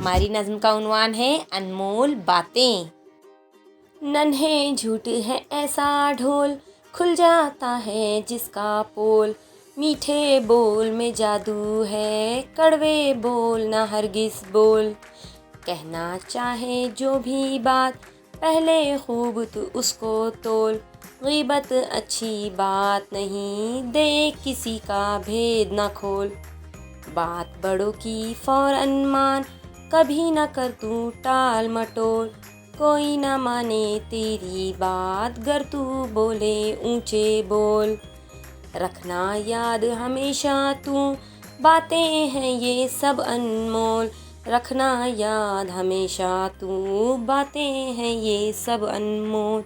हमारी नज़्म का उन्वान है अनमोल बातें। नन्हे झूठ है ऐसा ढोल, खुल जाता है जिसका पोल। मीठे बोल में जादू है, कड़वे बोल ना हरगिज़ बोल। कहना चाहे जो भी बात, पहले खूब तू उसको तोल। गीबत अच्छी बात नहीं, देख किसी का भेद न खोल। बात बड़ों की फौरन मान, कभी न कर तू टाल मटोल। कोई न माने तेरी बात, गर तू बोले ऊंचे बोल। रखना याद हमेशा तू, बातें हैं ये सब अनमोल। रखना याद हमेशा तू, बातें हैं ये सब अनमोल।